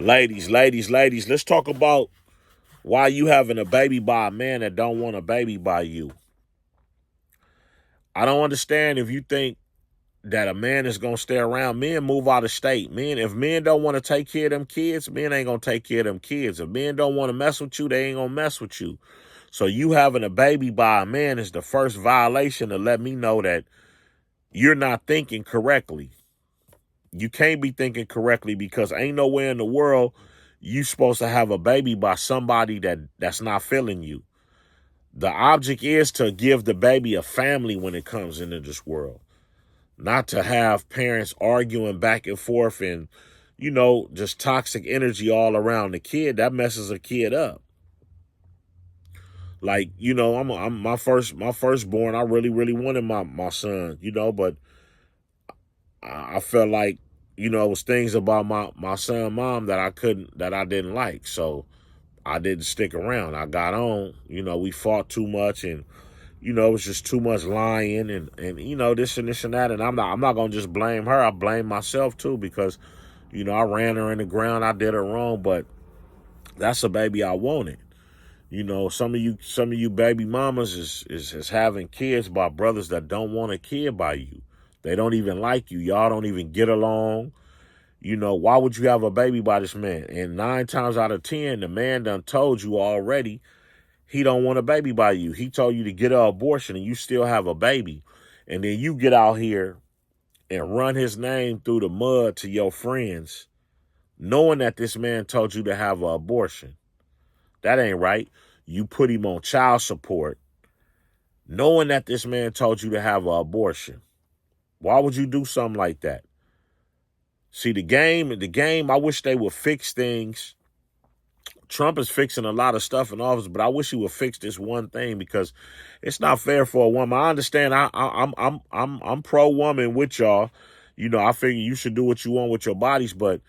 Ladies, let's talk about why you having a baby by a man that don't want a baby by you. I don't understand if you think that a man is gonna stay around. Men move out of state. If men don't want to take care of them kids, men ain't gonna take care of them kids. If men don't want to mess with you, they ain't gonna mess with you. So you having a baby by a man is the first violation to let me know that you're not thinking correctly. You can't be thinking correctly because ain't nowhere in the world you supposed to have a baby by somebody that's not feeling you. The object is to give the baby a family when it comes into this world, not to have parents arguing back and forth and, just toxic energy all around the kid. That messes a kid up. Like, I'm my firstborn. I really wanted my son, but I felt like, it was things about my son mom that I didn't like. So I didn't stick around. I got on, we fought too much and, it was just too much lying and this and that. And I'm not gonna just blame her. I blame myself too because, I ran her in the ground. I did her wrong, but that's a baby I wanted. Some of you baby mamas is having kids by brothers that don't want a kid by you. They don't even like you. Y'all don't even get along. Why would you have a baby by this man? And 9 times out of 10, the man done told you already he don't want a baby by you. He told you to get an abortion and you still have a baby. And then you get out here and run his name through the mud to your friends, knowing that this man told you to have an abortion. That ain't right. You put him on child support, knowing that this man told you to have an abortion. Why would you do something like that? See, the game, I wish they would fix things. Trump is fixing a lot of stuff in office, but I wish he would fix this one thing because it's not fair for a woman. I understand. I'm pro woman with y'all. I figure you should do what you want with your bodies, but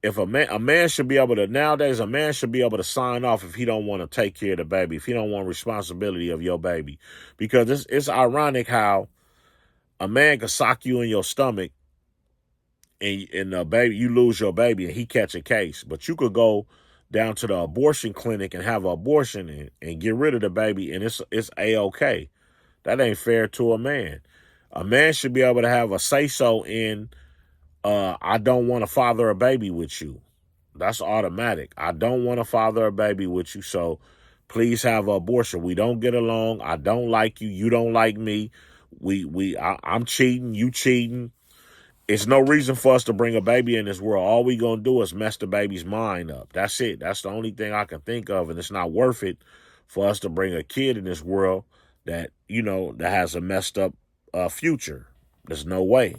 if a man should be able to nowadays, a man should be able to sign off if he don't want to take care of the baby, if he don't want responsibility of your baby, because it's ironic how a man can sock you in your stomach and the baby, you lose your baby and he catch a case, but you could go down to the abortion clinic and have an abortion and get rid of the baby and it's A-OK. That ain't fair to a man. A man should be able to have a say-so in, I don't want to father a baby with you. That's automatic. I don't want to father a baby with you, so please have an abortion. We don't get along. I don't like you. You don't like me. I'm cheating. You cheating. It's no reason for us to bring a baby in this world. All we gonna do is mess the baby's mind up. That's it. That's the only thing I can think of, and it's not worth it for us to bring a kid in this world that that has a messed up future. There's no way.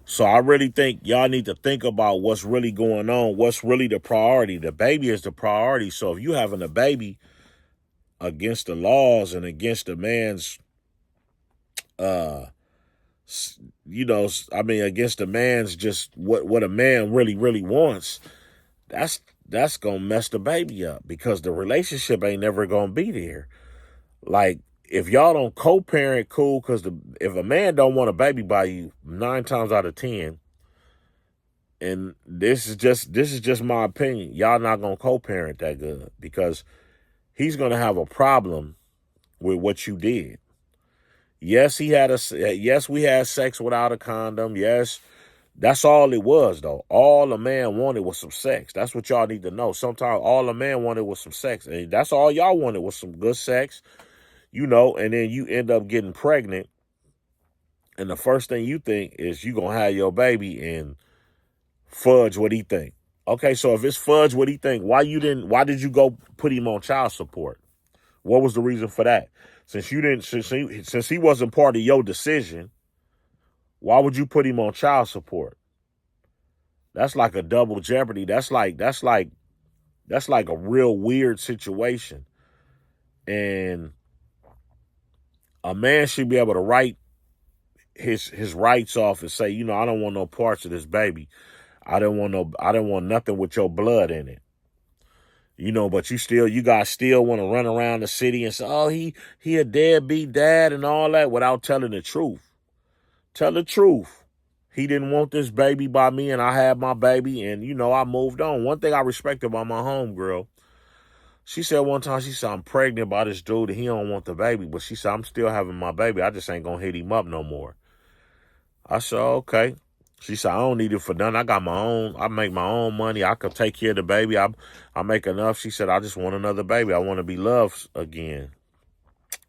So I really think y'all need to think about what's really going on. What's really the priority? The baby is the priority. So if you having a baby against the laws and against the man's uh against the man's just what a man really wants, that's gonna mess the baby up because the relationship ain't never gonna be there. Like if y'all don't co-parent, cool, because if a man don't want a baby by you 9 times out of 10, and this is just my opinion, y'all not gonna co-parent that good because he's gonna have a problem with what you did. Yes, we had sex without a condom. Yes, that's all it was, though. All a man wanted was some sex. That's what y'all need to know. Sometimes all a man wanted was some sex. And that's all y'all wanted was some good sex, and then you end up getting pregnant. And the first thing you think is you going to have your baby and fudge what he think. Okay, so if it's fudge what he think, why did you go put him on child support? What was the reason for that? Since he wasn't part of your decision, why would you put him on child support? That's like a double jeopardy. That's like a real weird situation. And a man should be able to write his rights off and say, I don't want no parts of this baby. I didn't want nothing with your blood in it. But you guys still want to run around the city and say, oh, he a deadbeat dad and all that without telling the truth. Tell the truth. he didn't want this baby by me, and I had my baby, and, you know, I moved on. One thing I respect about my homegirl, she said one time, she said, I'm pregnant by this dude, and he don't want the baby, but she said, I'm still having my baby. I just ain't going to hit him up no more. I said, okay. She said, I don't need it for nothing. I got my own. I make my own money. I could take care of the baby. I make enough. She said, I just want another baby. I want to be loved again.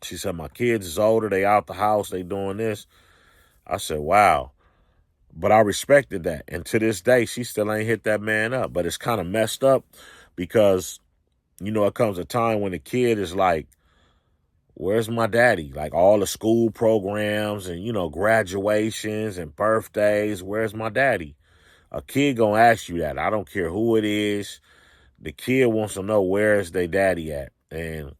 She said, my kids is older. They out the house. They doing this. I said, wow. But I respected that. And to this day, she still ain't hit that man up. But it's kind of messed up because, you know, it comes a time when the kid is like, where's my daddy? Like all the school programs and, you know, graduations and birthdays. Where's my daddy? A kid gonna ask you that. I don't care who it is. The kid wants to know where's their daddy at. And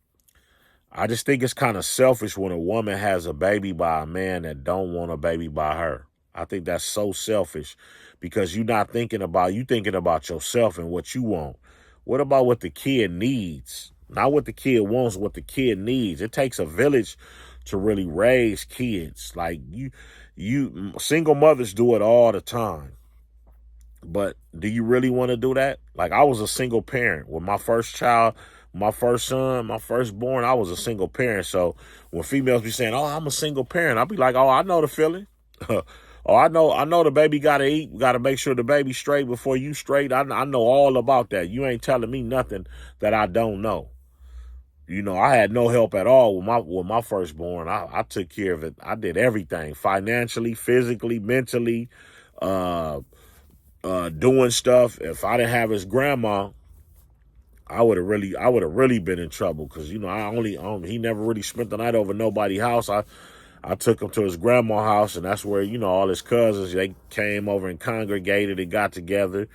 I just think it's kind of selfish when a woman has a baby by a man that don't want a baby by her. I think that's so selfish because you're not thinking about, you thinking about yourself and what you want. What about what the kid needs? Not what the kid wants, what the kid needs. It takes a village to really raise kids. Like you single mothers do it all the time. But do you really want to do that? Like I was a single parent with my first child, my first son, my firstborn. I was a single parent. So when females be saying, "Oh, I'm a single parent," I'll be like, "Oh, I know the feeling." Oh, I know the baby got to eat. Got to make sure the baby's straight before you straight. I know all about that. You ain't telling me nothing that I don't know. You know, I had no help at all with my firstborn. I took care of it. I did everything financially, physically, mentally, doing stuff. If I didn't have his grandma, I would have really been in trouble because, you know, he never really spent the night over nobody's house. I took him to his grandma's house, and that's where, you know, all his cousins, they came over and congregated and got together.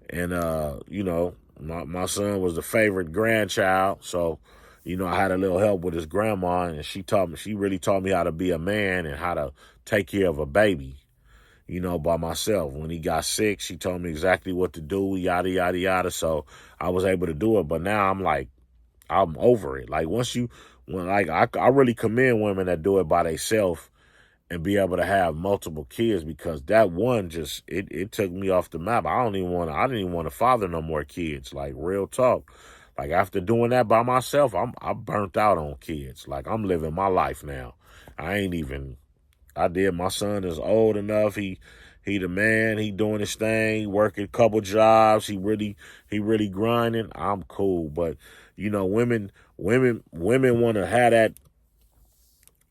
And, you know, my son was the favorite grandchild. So, you know, I had a little help with his grandma, and she really taught me how to be a man and how to take care of a baby, you know, by myself. When he got sick, she told me exactly what to do, yada, yada, yada. So I was able to do it. But now I'm like, I'm over it. Like I really commend women that do it by themselves and be able to have multiple kids, because that one just, it took me off the map. I didn't even want to father no more kids. Like real talk. Like after doing that by myself, I burnt out on kids. Like I'm living my life now. My son is old enough. He the man. He doing his thing, working a couple jobs. He really grinding. I'm cool. But, you know, women want to have that.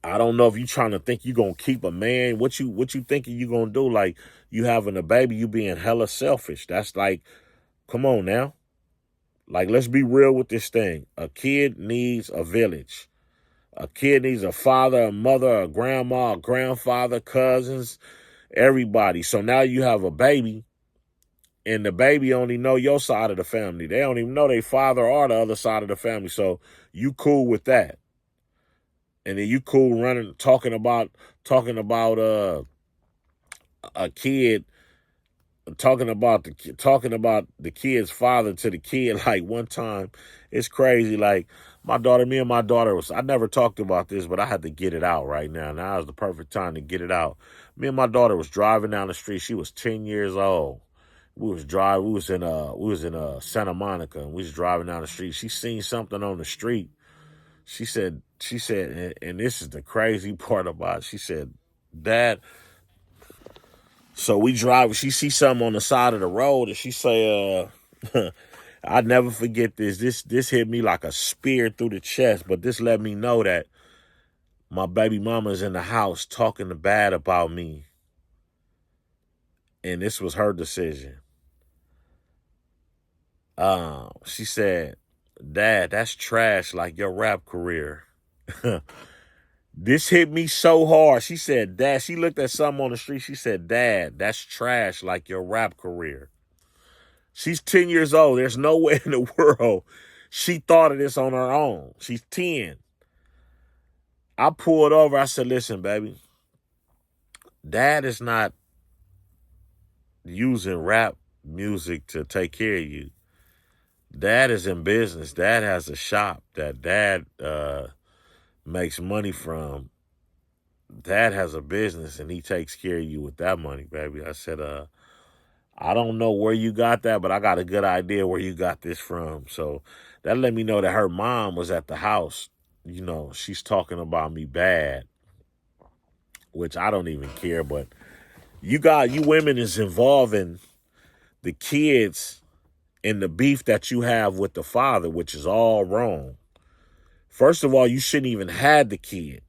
I don't know if you trying to think you gonna keep a man. What you thinking you gonna do? Like you having a baby, you being hella selfish. That's like, come on now. Like let's be real with this thing. A kid needs a village. A kid needs a father, a mother, a grandma, a grandfather, cousins, everybody. So now you have a baby, and the baby only know your side of the family. They don't even know their father or the other side of the family. So you cool with that. And then you cool talking about a kid, talking about the kid's father to the kid. Like one time, it's crazy. Like me and my daughter I never talked about this, but I had to get it out right now. Now is the perfect time to get it out. Me and my daughter was driving down the street. She was 10 years old. We was in Santa Monica, and we was driving down the street. She seen something on the street. She said, and this is the crazy part about it. She said, "Dad," so we drive, she see something on the side of the road, and she say, I'd never forget this. This hit me like a spear through the chest, but this let me know that my baby mama's in the house talking bad about me. And this was her decision. She said, "Dad, that's trash like your rap career." This hit me so hard. She said, "Dad," she looked at something on the street. She said, "Dad, that's trash like your rap career." She's 10 years old. There's no way in the world she thought of this on her own. She's 10. I pulled over. I said, "Listen, baby, Dad is not using rap music to take care of you. Dad is in business. Dad has a shop that Dad makes money from. dad has a business and he takes care of you with that money, baby. I said, I don't know where you got that, but I got a good idea where you got this from. So that let me know that her mom was at the house. You know, she's talking about me bad, which I don't even care. But you women is involving the kids in the beef that you have with the father, which is all wrong. First of all, you shouldn't even had the kid.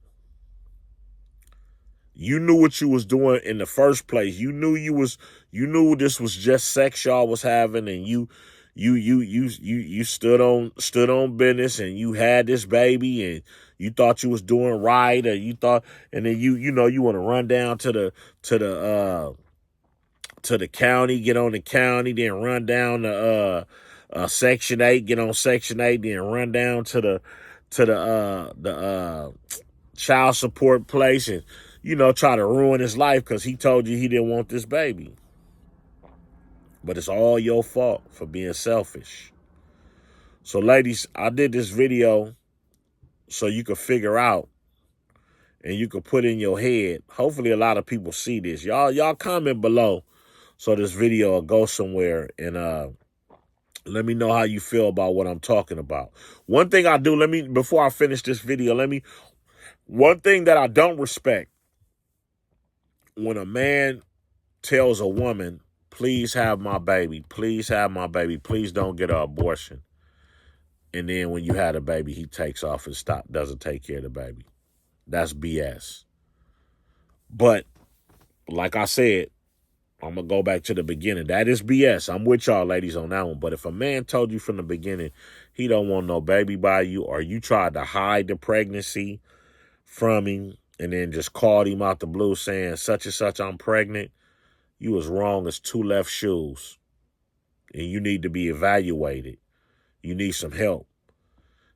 You knew what you was doing in the first place. You knew this was just sex y'all was having, and you stood on business, and you had this baby, and you thought you was doing right, or you thought, and then you want to run down to the county, get on the county, then run down to Section 8, get on Section 8, then run down to the child support place, and try to ruin his life because he told you he didn't want this baby. But it's all your fault for being selfish. So ladies, I did this video so you could figure out and you could put in your head. Hopefully a lot of people see this. Y'all comment below so this video will go somewhere, and let me know how you feel about what I'm talking about. One thing I do, before I finish this video, one thing that I don't respect, when a man tells a woman, please have my baby, please have my baby, please don't get an abortion. And then when you had a baby, he takes off and doesn't take care of the baby. That's BS. But like I said, I'm going to go back to the beginning. That is BS. I'm with y'all ladies on that one. But if a man told you from the beginning he don't want no baby by you, or you tried to hide the pregnancy from him and then just called him out the blue saying such and such, I'm pregnant, you was wrong as two left shoes. And you need to be evaluated. You need some help.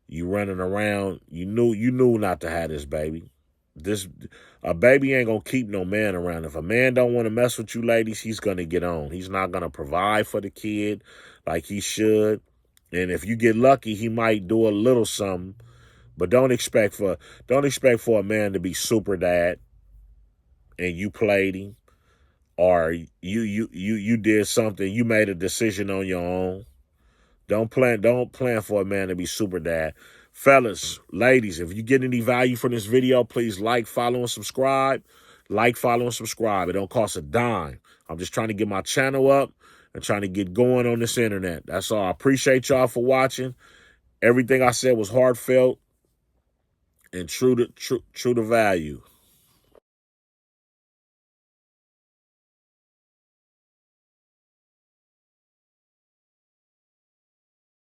You running around, you knew not to have this baby. A baby ain't gonna keep no man around. If a man don't want to mess with you ladies, he's gonna get on. He's not gonna provide for the kid like he should. And if you get lucky, he might do a little something. But don't expect for a man to be super dad and you played him, or you did something, you made a decision on your own. Don't plan for a man to be super dad. Fellas, ladies, if you get any value from this video, please like, follow, and subscribe. Like, follow, and subscribe. It don't cost a dime. I'm just trying to get my channel up and trying to get going on this internet. That's all. I appreciate y'all for watching. Everything I said was heartfelt and true to value.